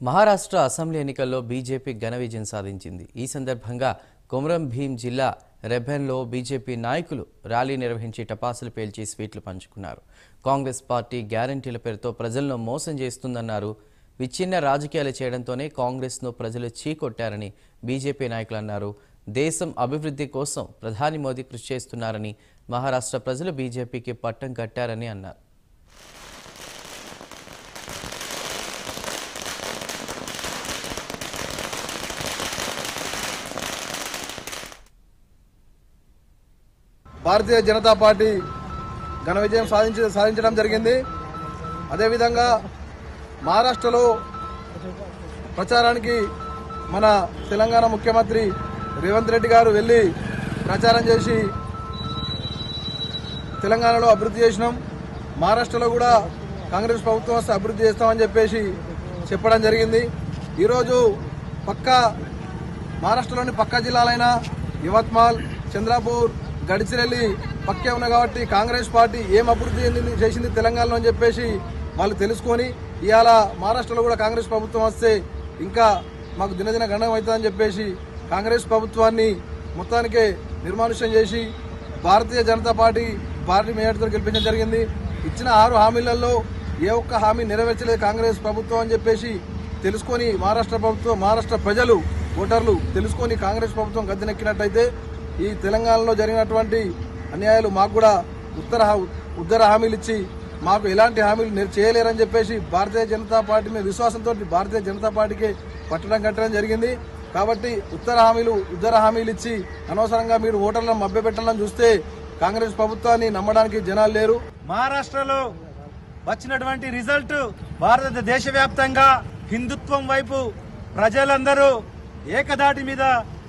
Maharashtra assembly ఎన్నికల్లో BJP ఘన విజయం సాధించింది. ఈ సందర్భంగా కొమరం భీం జిల్లా రెబెన్లో బీజేపీ నాయకులు ర్యాలీ నిర్వహించి టపాసులు పేల్చి స్వీట్లు పంచుకున్నారు. కాంగ్రెస్ పార్టీ గ్యారంటీల పేరుతో ప్రజలను మోసం చేస్తుందన్నారు. విచ్ఛిన్న రాజకీయాలు చేయడంతోనే కాంగ్రెస్ను ప్రజలు చీకొట్టారని బీజేపీ నాయకులు అన్నారు. దేశం అభివృద్ధి కోసం ప్రధాని మోదీ కృషి చేస్తున్నారని, మహారాష్ట్ర ప్రజలు బీజేపీకి పట్టం కట్టారని అన్నారు. భారతీయ జనతా పార్టీ ఘన విజయం సాధించడం జరిగింది. అదేవిధంగా మహారాష్ట్రలో ప్రచారానికి మన తెలంగాణ ముఖ్యమంత్రి రేవంత్ రెడ్డి గారు వెళ్ళి ప్రచారం చేసి తెలంగాణలో అభివృద్ధి చేసినాం, మహారాష్ట్రలో కూడా కాంగ్రెస్ ప్రభుత్వం వస్తే అభివృద్ధి చేస్తామని చెప్పేసి చెప్పడం జరిగింది. ఈరోజు మహారాష్ట్రలోని పక్క జిల్లాలైన యవత్మాల్, చంద్రాపూర్, గడిచిరెల్లి పక్కే ఉన్నాయి కాబట్టి కాంగ్రెస్ పార్టీ ఏం అభివృద్ధి చేసింది తెలంగాణలో అని చెప్పేసి వాళ్ళు తెలుసుకొని ఇవాళ మహారాష్ట్రలో కూడా కాంగ్రెస్ ప్రభుత్వం వస్తే ఇంకా మాకు దినదిన గణం అవుతుందని చెప్పేసి కాంగ్రెస్ ప్రభుత్వాన్ని మొత్తానికే నిర్మానుష్యం చేసి భారతీయ జనతా పార్టీ మేయర్తో గెలిపించడం జరిగింది. ఇచ్చిన 6 హామీలలో ఏ ఒక్క హామీ నెరవేర్చలేదు కాంగ్రెస్ ప్రభుత్వం అని చెప్పేసి తెలుసుకొని మహారాష్ట్ర ప్రజలు ఓటర్లు తెలుసుకొని కాంగ్రెస్ ప్రభుత్వం గద్దెనెక్కినట్టయితే ఈ తెలంగాణలో జరిగినటువంటి అన్యాయాలు మాకు కూడా ఉత్తర హామీలు ఇచ్చి మాకు ఎలాంటి హామీలు చేయలేరని చెప్పేసి భారతీయ జనతా పార్టీ మీద విశ్వాసంతో భారతీయ జనతా పార్టీకి పట్టడం కట్టడం జరిగింది. కాబట్టి ఉత్తర హామీలు ఇచ్చి అనవసరంగా మీరు ఓటర్లను మభ్యపెట్టాలని చూస్తే కాంగ్రెస్ ప్రభుత్వాన్ని నమ్మడానికి జనాలు లేరు. మహారాష్ట్రలో వచ్చినటువంటి రిజల్ట్ భారతదేశ వ్యాప్తంగా హిందుత్వం వైపు ప్రజలందరూ ఏకదాటి మీద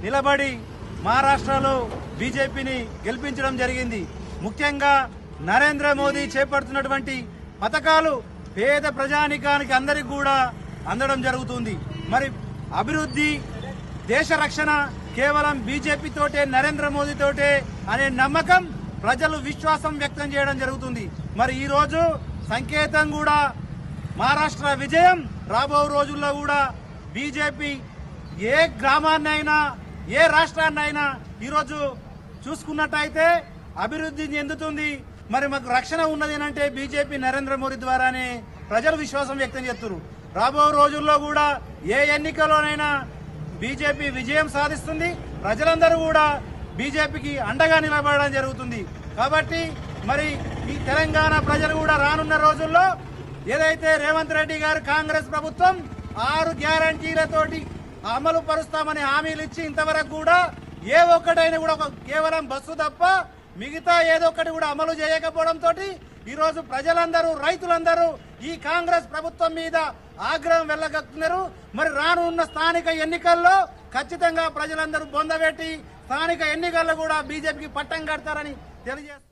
నిలబడి మహారాష్ట్రలో బీజేపీని గెలిపించడం జరిగింది. ముఖ్యంగా నరేంద్ర మోదీ చేపడుతున్నటువంటి పథకాలు పేద ప్రజానికానికి అందరికి కూడా అందడం జరుగుతుంది. మరి అభివృద్ధి, దేశ రక్షణ కేవలం బీజేపీతోటే, నరేంద్ర మోదీతోటే అనే నమ్మకం ప్రజలు విశ్వాసం వ్యక్తం చేయడం జరుగుతుంది. మరి ఈ రోజు సంకేతం కూడా మహారాష్ట్ర విజయం. రాబో రోజుల్లో కూడా బీజేపీ ఏ గ్రామాన్నైనా ఏ రాష్ట్రాన్నైనా ఈరోజు చూసుకున్నట్టయితే అభివృద్ధి చెందుతుంది. మరి మాకు రక్షణ ఉన్నది అంటే బీజేపీ నరేంద్ర మోదీ ద్వారానే ప్రజలు విశ్వాసం వ్యక్తం చేస్తున్నారు. రాబో రోజుల్లో కూడా ఏ ఎన్నికలోనైనా బీజేపీ విజయం సాధిస్తుంది. ప్రజలందరూ కూడా బీజేపీకి అండగా నిలబడడం జరుగుతుంది. కాబట్టి మరి ఈ తెలంగాణ ప్రజలు కూడా రానున్న రోజుల్లో ఏదైతే రేవంత్ రెడ్డి గారు కాంగ్రెస్ ప్రభుత్వం 6 గ్యారంటీలతోటి అమలు పరుస్తామని హామీలు ఇచ్చి ఇంతవరకు కూడా ఏ ఒక్కటైనా కూడా కేవలం బస్సు తప్ప మిగతా ఏదో ఒకటి కూడా అమలు చేయకపోవడంతో ఈరోజు ప్రజలందరూ, రైతులందరూ ఈ కాంగ్రెస్ ప్రభుత్వం మీద ఆగ్రహం వెళ్ళగక్కుతున్నారు. మరి రానున్న స్థానిక ఎన్నికల్లో ఖచ్చితంగా ప్రజలందరూ బొందబెట్టి స్థానిక ఎన్నికల్లో కూడా బీజేపీకి పట్టం కడతారని తెలియజేస్తారు.